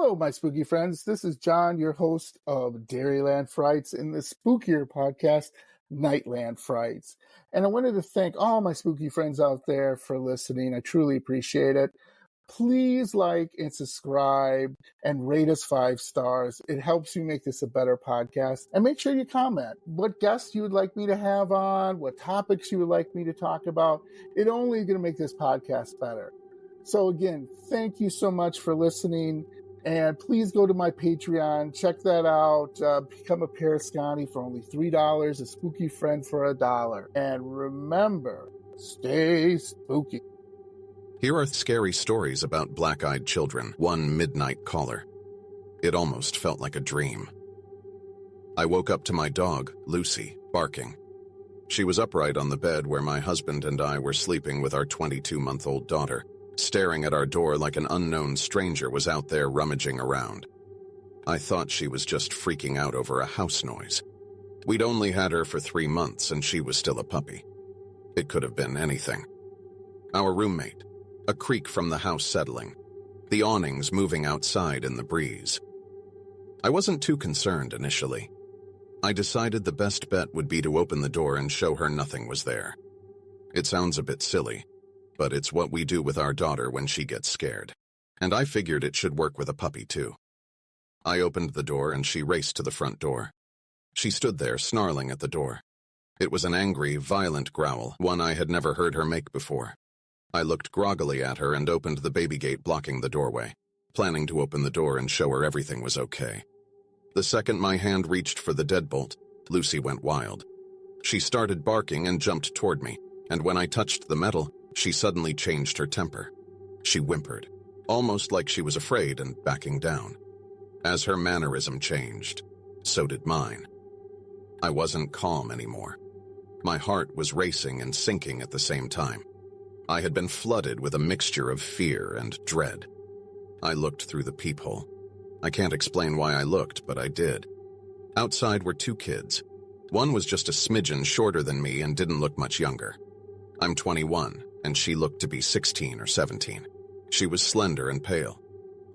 Hello, my spooky friends. This is John, your host of Dairyland Frights in the spookier podcast, Nightland Frights. And I wanted to thank all my spooky friends out there for listening. I truly appreciate it. Please like and subscribe and rate us 5 stars. It helps you make this a better podcast. And make sure you comment what guests you would like me to have on, what topics you would like me to talk about. It's only going to make this podcast better. So again, thank you so much for listening. And please go to my Patreon, check that out, become a Parascani for only $3, a spooky friend for $1. And remember, stay spooky. Here are scary stories about black-eyed children, one midnight caller. It almost felt like a dream. I woke up to my dog, Lucy, barking. She was upright on the bed where my husband and I were sleeping with our 22-month-old daughter, staring at our door like an unknown stranger was out there rummaging around. I thought she was just freaking out over a house noise. We'd only had her for 3 months and she was still a puppy. It could have been anything. Our roommate, a creak from the house settling, the awnings moving outside in the breeze. I wasn't too concerned initially. I decided the best bet would be to open the door and show her nothing was there. It sounds a bit silly, but it's what we do with our daughter when she gets scared, and I figured it should work with a puppy too. I opened the door and she raced to the front door. She stood there snarling at the door. It was an angry, violent growl, one I had never heard her make before. I looked groggily at her and opened the baby gate blocking the doorway, planning to open the door and show her everything was okay. The second my hand reached for the deadbolt, Lucy went wild. She started barking and jumped toward me, and when I touched the metal, she suddenly changed her temper. She whimpered, almost like she was afraid and backing down. As her mannerism changed, so did mine. I wasn't calm anymore. My heart was racing and sinking at the same time. I had been flooded with a mixture of fear and dread. I looked through the peephole. I can't explain why I looked, but I did. Outside were 2 kids. One was just a smidgen shorter than me and didn't look much younger. I'm 21, and she looked to be 16 or 17. She was slender and pale.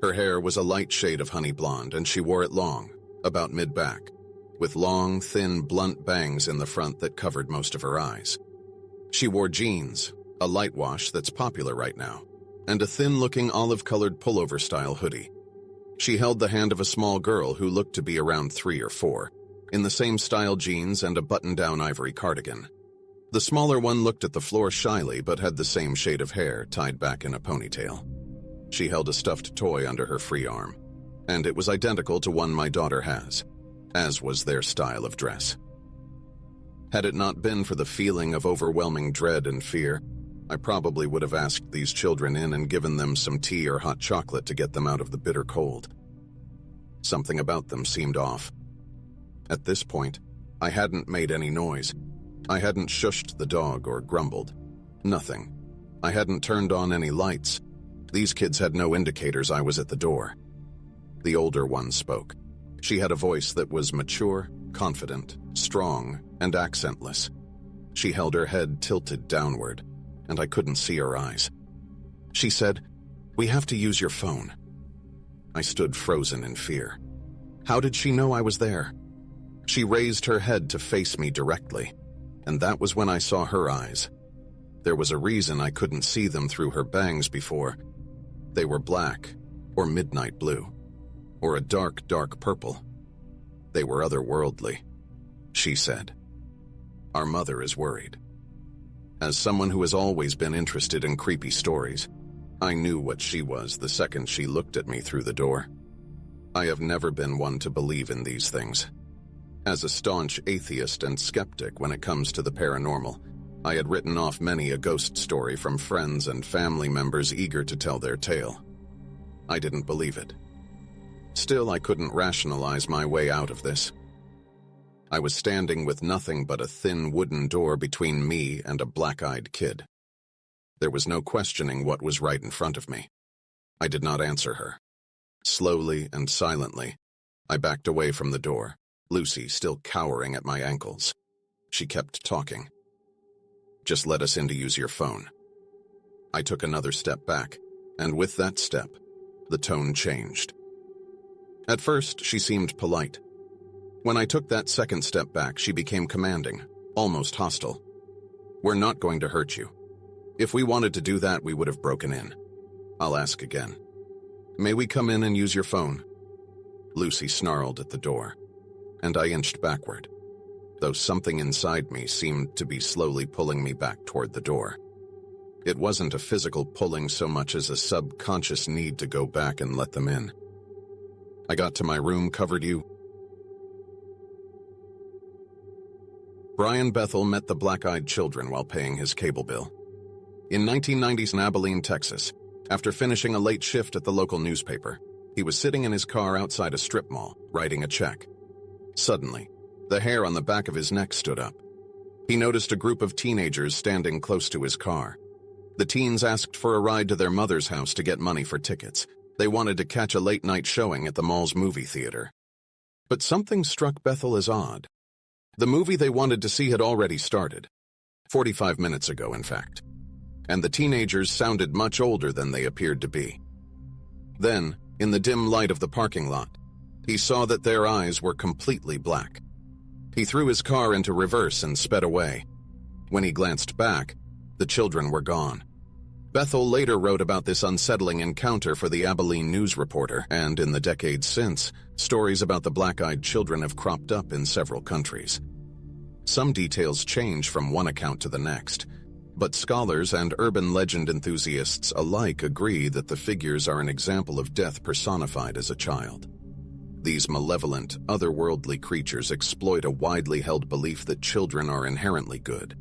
Her hair was a light shade of honey blonde, and she wore it long, about mid-back, with long, thin, blunt bangs in the front that covered most of her eyes. She wore jeans, a light wash that's popular right now, and a thin-looking olive-colored pullover-style hoodie. She held the hand of a small girl who looked to be around 3 or 4, in the same style jeans and a button-down ivory cardigan. The smaller one looked at the floor shyly but had the same shade of hair tied back in a ponytail. She held a stuffed toy under her free arm, and it was identical to one my daughter has, as was their style of dress. Had it not been for the feeling of overwhelming dread and fear, I probably would have asked these children in and given them some tea or hot chocolate to get them out of the bitter cold. Something about them seemed off. At this point, I hadn't made any noise. I hadn't shushed the dog or grumbled. Nothing. I hadn't turned on any lights. These kids had no indicators I was at the door. The older one spoke. She had a voice that was mature, confident, strong, and accentless. She held her head tilted downward, and I couldn't see her eyes. She said, "We have to use your phone." I stood frozen in fear. How did she know I was there? She raised her head to face me directly, and that was when I saw her eyes. There was a reason I couldn't see them through her bangs before. They were black, or midnight blue, or a dark, dark purple. They were otherworldly. She said, "Our mother is worried." As someone who has always been interested in creepy stories, I knew what she was the second she looked at me through the door. I have never been one to believe in these things. As a staunch atheist and skeptic when it comes to the paranormal, I had written off many a ghost story from friends and family members eager to tell their tale. I didn't believe it. Still, I couldn't rationalize my way out of this. I was standing with nothing but a thin wooden door between me and a black-eyed kid. There was no questioning what was right in front of me. I did not answer her. Slowly and silently, I backed away from the door, Lucy still cowering at my ankles. She kept talking. "Just let us in to use your phone." I took another step back, and with that step, the tone changed. At first, she seemed polite. When I took that second step back, she became commanding, almost hostile. "We're not going to hurt you. If we wanted to do that, we would have broken in. I'll ask again. May we come in and use your phone?" Lucy snarled at the door, and I inched backward, though something inside me seemed to be slowly pulling me back toward the door. It wasn't a physical pulling so much as a subconscious need to go back and let them in. I got to my room, covered you. Brian Bethel met the black-eyed children while paying his cable bill. In 1990s in Abilene, Texas, after finishing a late shift at the local newspaper, he was sitting in his car outside a strip mall, writing a check. Suddenly, the hair on the back of his neck stood up. He noticed a group of teenagers standing close to his car. The teens asked for a ride to their mother's house to get money for tickets. They wanted to catch a late-night showing at the mall's movie theater. But something struck Bethel as odd. The movie they wanted to see had already started, 45 minutes ago, in fact, and the teenagers sounded much older than they appeared to be. Then, in the dim light of the parking lot, he saw that their eyes were completely black. He threw his car into reverse and sped away. When he glanced back, the children were gone. Bethel later wrote about this unsettling encounter for the Abilene News Reporter, and in the decades since, stories about the black-eyed children have cropped up in several countries. Some details change from one account to the next, but scholars and urban legend enthusiasts alike agree that the figures are an example of death personified as a child. These malevolent, otherworldly creatures exploit a widely held belief that children are inherently good.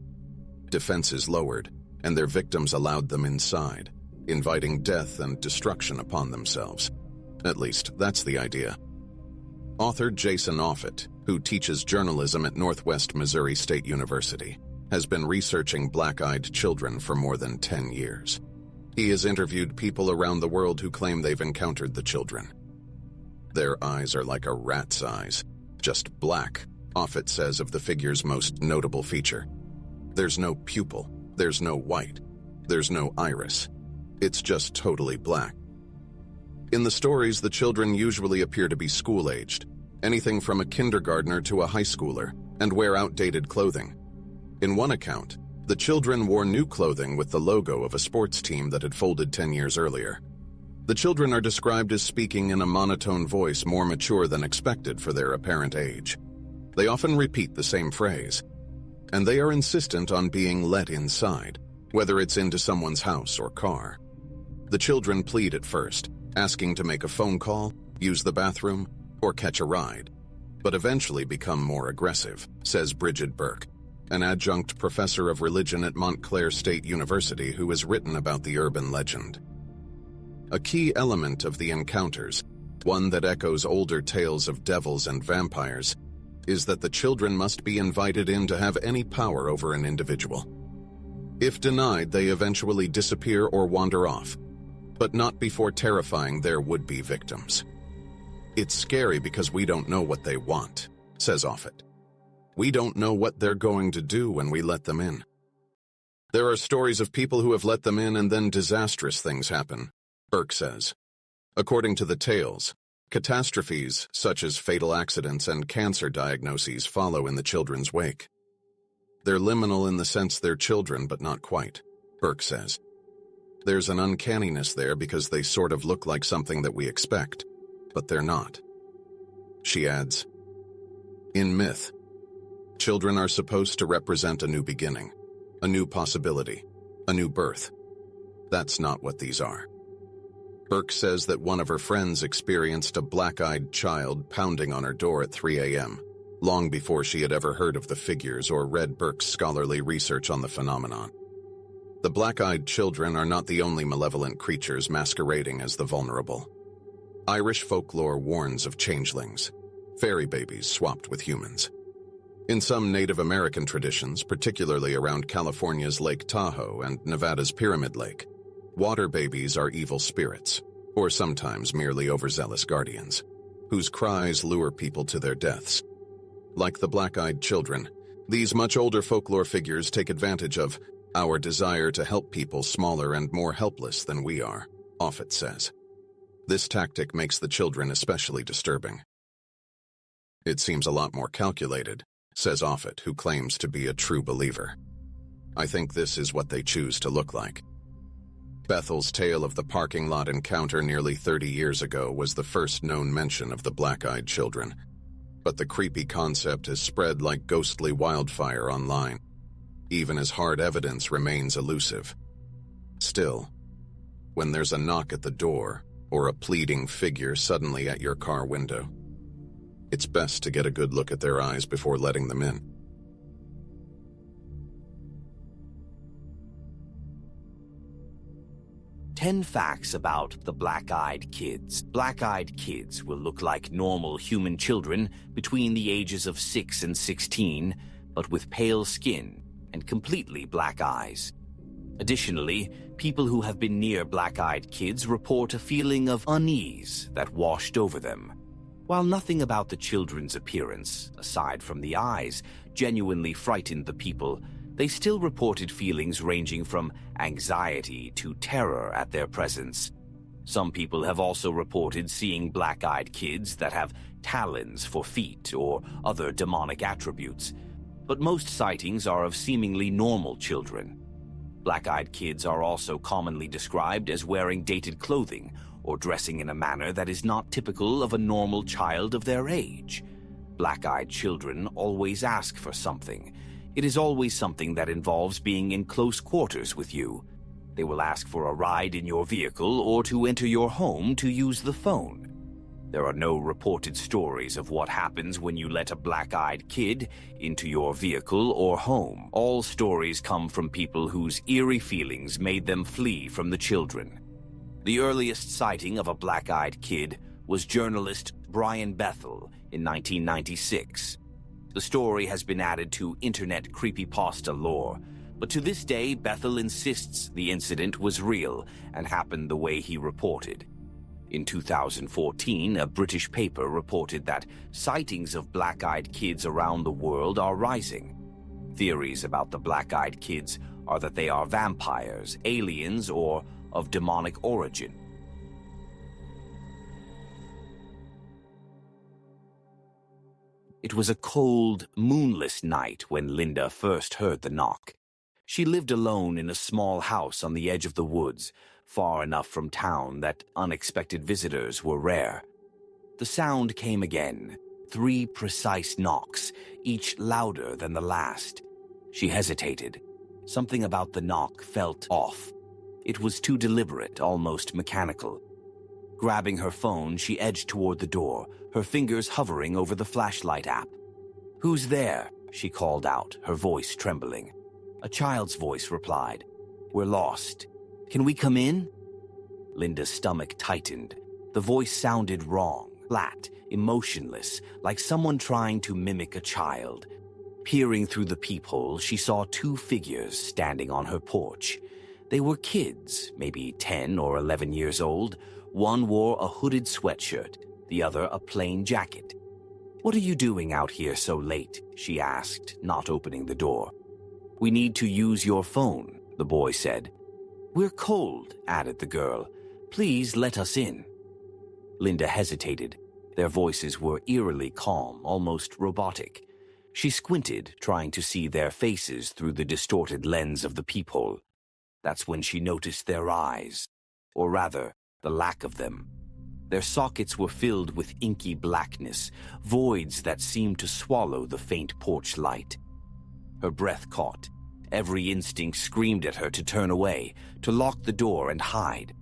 Defenses lowered, and their victims allowed them inside, inviting death and destruction upon themselves. At least, that's the idea. Author Jason Offit, who teaches journalism at Northwest Missouri State University, has been researching black-eyed children for more than 10 years. He has interviewed people around the world who claim they've encountered the children. Their eyes are like a rat's eyes, just black, Offit says of the figure's most notable feature. There's no pupil. There's no white. There's no iris. It's just totally black. In the stories, the children usually appear to be school-aged, anything from a kindergartner to a high schooler, and wear outdated clothing. In one account, the children wore new clothing with the logo of a sports team that had folded 10 years earlier. The children are described as speaking in a monotone voice more mature than expected for their apparent age. They often repeat the same phrase, and they are insistent on being let inside, whether it's into someone's house or car. The children plead at first, asking to make a phone call, use the bathroom, or catch a ride, but eventually become more aggressive, says Bridget Burke, an adjunct professor of religion at Montclair State University who has written about the urban legend. A key element of the encounters, one that echoes older tales of devils and vampires, is that the children must be invited in to have any power over an individual. If denied, they eventually disappear or wander off, but not before terrifying their would-be victims. It's scary because we don't know what they want, says Offit. We don't know what they're going to do when we let them in. There are stories of people who have let them in and then disastrous things happen, Burke says. According to the tales, catastrophes such as fatal accidents and cancer diagnoses follow in the children's wake. They're liminal in the sense they're children, but not quite, Burke says. There's an uncanniness there because they sort of look like something that we expect, but they're not. She adds, in myth, children are supposed to represent a new beginning, a new possibility, a new birth. That's not what these are. Burke says that one of her friends experienced a black-eyed child pounding on her door at 3 a.m., long before she had ever heard of the figures or read Burke's scholarly research on the phenomenon. The black-eyed children are not the only malevolent creatures masquerading as the vulnerable. Irish folklore warns of changelings, fairy babies swapped with humans. In some Native American traditions, particularly around California's Lake Tahoe and Nevada's Pyramid Lake, water babies are evil spirits, or sometimes merely overzealous guardians, whose cries lure people to their deaths. Like the black-eyed children, these much older folklore figures take advantage of our desire to help people smaller and more helpless than we are, Offit says. This tactic makes the children especially disturbing. It seems a lot more calculated, says Offit, who claims to be a true believer. I think this is what they choose to look like. Bethel's tale of the parking lot encounter nearly 30 years ago was the first known mention of the black-eyed children. But the creepy concept has spread like ghostly wildfire online, even as hard evidence remains elusive. Still, when there's a knock at the door or a pleading figure suddenly at your car window, it's best to get a good look at their eyes before letting them in. Ten facts about the black-eyed kids. Black-eyed kids will look like normal human children between the ages of 6 and 16, but with pale skin and completely black eyes. Additionally, people who have been near black-eyed kids report a feeling of unease that washed over them. While nothing about the children's appearance, aside from the eyes, genuinely frightened the people, they still reported feelings ranging from anxiety to terror at their presence. Some people have also reported seeing black-eyed kids that have talons for feet or other demonic attributes, but most sightings are of seemingly normal children. Black-eyed kids are also commonly described as wearing dated clothing or dressing in a manner that is not typical of a normal child of their age. Black-eyed children always ask for something. It is always something that involves being in close quarters with you. They will ask for a ride in your vehicle or to enter your home to use the phone. There are no reported stories of what happens when you let a black-eyed kid into your vehicle or home. All stories come from people whose eerie feelings made them flee from the children. The earliest sighting of a black-eyed kid was journalist Brian Bethel in 1996. The story has been added to internet creepypasta lore, but to this day Bethel insists the incident was real and happened the way he reported. In 2014, a British paper reported that sightings of black-eyed kids around the world are rising. Theories about the black-eyed kids are that they are vampires, aliens, or of demonic origin. It was a cold, moonless night when Linda first heard the knock. She lived alone in a small house on the edge of the woods, far enough from town that unexpected visitors were rare. The sound came again, 3 precise knocks, each louder than the last. She hesitated. Something about the knock felt off. It was too deliberate, almost mechanical. Grabbing her phone, she edged toward the door, her fingers hovering over the flashlight app. "Who's there?" she called out, her voice trembling. A child's voice replied, "We're lost. Can we come in?" Linda's stomach tightened. The voice sounded wrong, flat, emotionless, like someone trying to mimic a child. Peering through the peephole, she saw 2 figures standing on her porch. They were kids, maybe 10 or 11 years old. One wore a hooded sweatshirt, the other a plain jacket. "What are you doing out here so late?" she asked, not opening the door. "We need to use your phone," the boy said. "We're cold," added the girl. "Please let us in." Linda hesitated. Their voices were eerily calm, almost robotic. She squinted, trying to see their faces through the distorted lens of the peephole. That's when she noticed their eyes, or rather, the lack of them. Their sockets were filled with inky blackness, voids that seemed to swallow the faint porch light. Her breath caught. Every instinct screamed at her to turn away, to lock the door and hide.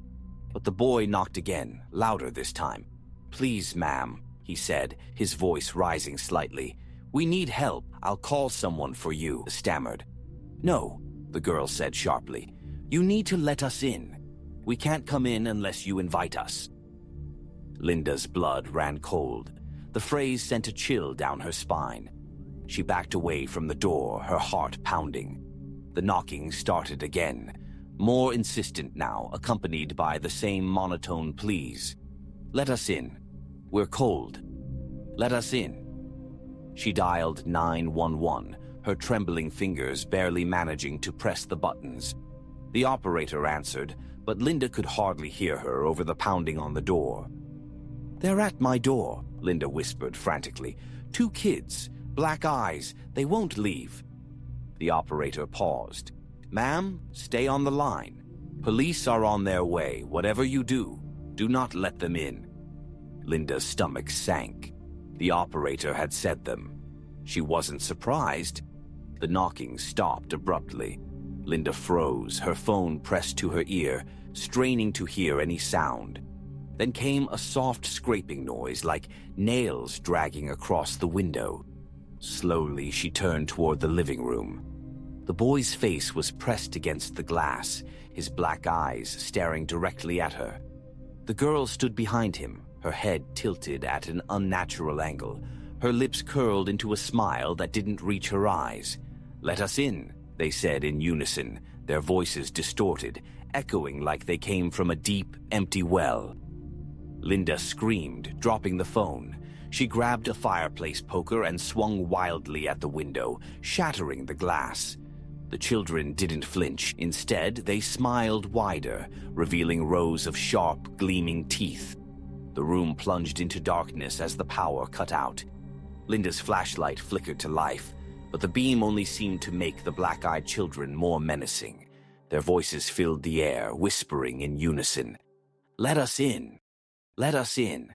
But the boy knocked again, louder this time. "Please, ma'am," he said, his voice rising slightly. "We need help. I'll call someone for you," stammered. "No," the girl said sharply. "You need to let us in. We can't come in unless you invite us." Linda's blood ran cold. The phrase sent a chill down her spine. She backed away from the door, her heart pounding. The knocking started again, more insistent now, accompanied by the same monotone pleas. "Let us in. We're cold. Let us in." She dialed 911, her trembling fingers barely managing to press the buttons. The operator answered, but Linda could hardly hear her over the pounding on the door. "They're at my door," Linda whispered frantically. "Two kids, black eyes, they won't leave." The operator paused. "Ma'am, stay on the line. Police are on their way. Whatever you do, do not let them in." Linda's stomach sank. The operator had said them. She wasn't surprised. The knocking stopped abruptly. Linda froze, her phone pressed to her ear, straining to hear any sound. Then came a soft scraping noise, like nails dragging across the window. Slowly, she turned toward the living room. The boy's face was pressed against the glass, his black eyes staring directly at her. The girl stood behind him, her head tilted at an unnatural angle, her lips curled into a smile that didn't reach her eyes. "Let us in," they said in unison, their voices distorted, echoing like they came from a deep, empty well. Linda screamed, dropping the phone. She grabbed a fireplace poker and swung wildly at the window, shattering the glass. The children didn't flinch. Instead, they smiled wider, revealing rows of sharp, gleaming teeth. The room plunged into darkness as the power cut out. Linda's flashlight flickered to life, but the beam only seemed to make the black-eyed children more menacing. Their voices filled the air, whispering in unison. "Let us in! Let us in!"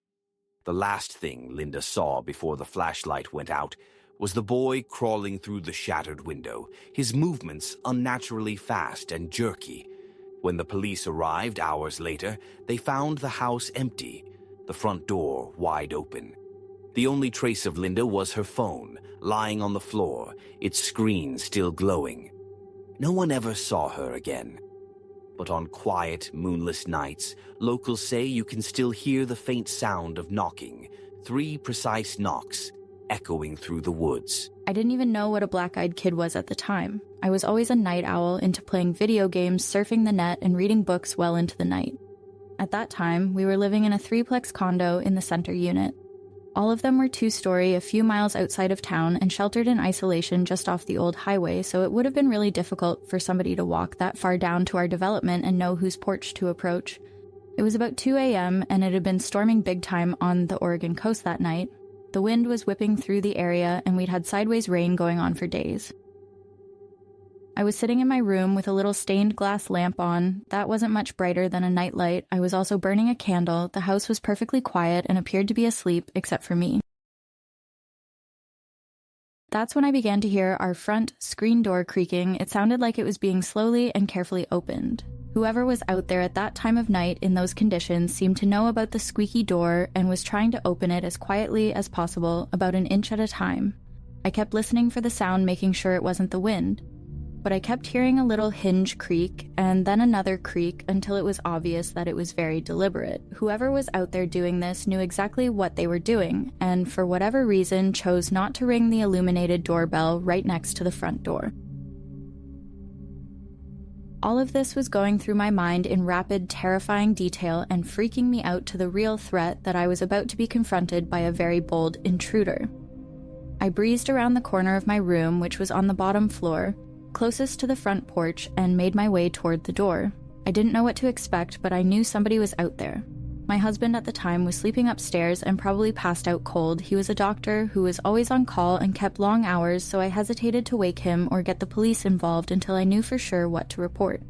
The last thing Linda saw before the flashlight went out was the boy crawling through the shattered window, his movements unnaturally fast and jerky. When the police arrived hours later, they found the house empty, the front door wide open. The only trace of Linda was her phone, lying on the floor, its screen still glowing. No one ever saw her again. But on quiet, moonless nights, locals say you can still hear the faint sound of knocking, 3 precise knocks, echoing through the woods. I didn't even know what a black-eyed kid was at the time. I was always a night owl, into playing video games, surfing the net, and reading books well into the night. At that time, we were living in a 3-plex condo in the center unit. All of them were 2-story, a few miles outside of town, and sheltered in isolation just off the old highway, so it would have been really difficult for somebody to walk that far down to our development and know whose porch to approach. It was about 2 a.m., and it had been storming big time on the Oregon coast that night. The wind was whipping through the area, and we'd had sideways rain going on for days. I was sitting in my room with a little stained glass lamp on. That wasn't much brighter than a nightlight. I was also burning a candle. The house was perfectly quiet and appeared to be asleep, except for me. That's when I began to hear our front screen door creaking. It sounded like it was being slowly and carefully opened. Whoever was out there at that time of night in those conditions seemed to know about the squeaky door and was trying to open it as quietly as possible, about an inch at a time. I kept listening for the sound, making sure it wasn't the wind. But I kept hearing a little hinge creak, and then another creak, until it was obvious that it was very deliberate. Whoever was out there doing this knew exactly what they were doing, and for whatever reason chose not to ring the illuminated doorbell right next to the front door. All of this was going through my mind in rapid, terrifying detail and freaking me out to the real threat that I was about to be confronted by a very bold intruder. I breezed around the corner of my room, which was on the bottom floor, closest to the front porch, and made my way toward the door. I didn't know what to expect, but I knew somebody was out there. My husband at the time was sleeping upstairs and probably passed out cold. He was a doctor who was always on call and kept long hours, so I hesitated to wake him or get the police involved until I knew for sure what to report.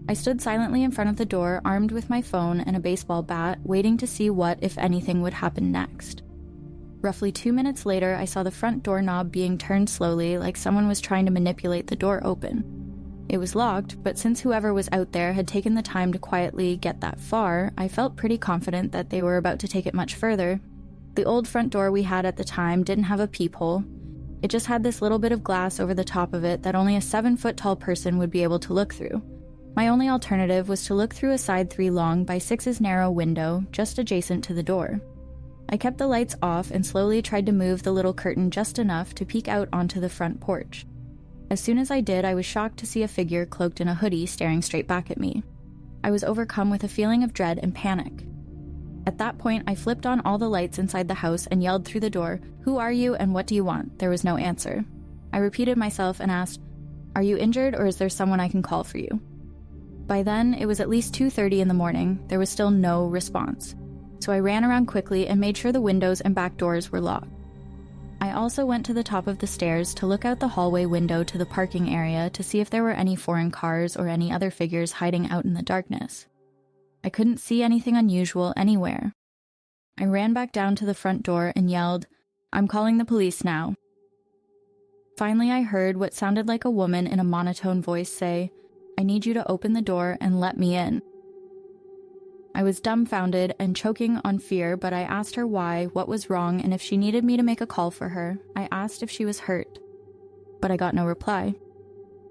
I stood silently in front of the door, armed with my phone and a baseball bat, waiting to see what, if anything, would happen next. Roughly 2 minutes later, I saw the front doorknob being turned slowly, like someone was trying to manipulate the door open. It was locked, but since whoever was out there had taken the time to quietly get that far, I felt pretty confident that they were about to take it much further. The old front door we had at the time didn't have a peephole. It just had this little bit of glass over the top of it that only a 7-foot-tall person would be able to look through. My only alternative was to look through a side 3-long by 6's narrow window, just adjacent to the door. I kept the lights off and slowly tried to move the little curtain just enough to peek out onto the front porch. As soon as I did, I was shocked to see a figure cloaked in a hoodie staring straight back at me. I was overcome with a feeling of dread and panic. At that point, I flipped on all the lights inside the house and yelled through the door, "Who are you and what do you want?" There was no answer. I repeated myself and asked, "Are you injured or is there someone I can call for you?" By then, it was at least 2:30 in the morning. There was still no response. So I ran around quickly and made sure the windows and back doors were locked. I also went to the top of the stairs to look out the hallway window to the parking area to see if there were any foreign cars or any other figures hiding out in the darkness. I couldn't see anything unusual anywhere. I ran back down to the front door and yelled, "I'm calling the police now." Finally, I heard what sounded like a woman in a monotone voice say, "I need you to open the door and let me in." I was dumbfounded and choking on fear, but I asked her why, what was wrong, and if she needed me to make a call for her. I asked if she was hurt, but I got no reply.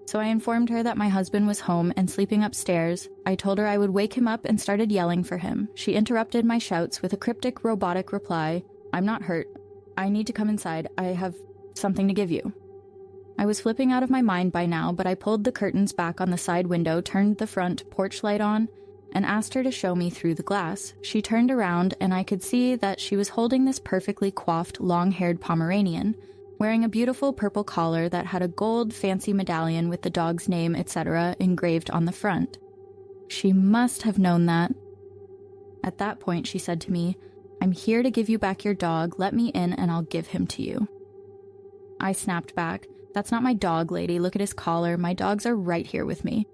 So I informed her that my husband was home and sleeping upstairs. I told her I would wake him up and started yelling for him. She interrupted my shouts with a cryptic, robotic reply, "I'm not hurt. I need to come inside. I have something to give you." I was flipping out of my mind by now, but I pulled the curtains back on the side window, turned the front porch light on, and asked her to show me through the glass. She turned around, and I could see that she was holding this perfectly coiffed, long-haired Pomeranian, wearing a beautiful purple collar that had a gold fancy medallion with the dog's name, etc., engraved on the front. She must have known that. At that point, she said to me, "I'm here to give you back your dog. Let me in and I'll give him to you." I snapped back, "That's not my dog, lady. Look at his collar. My dogs are right here with me."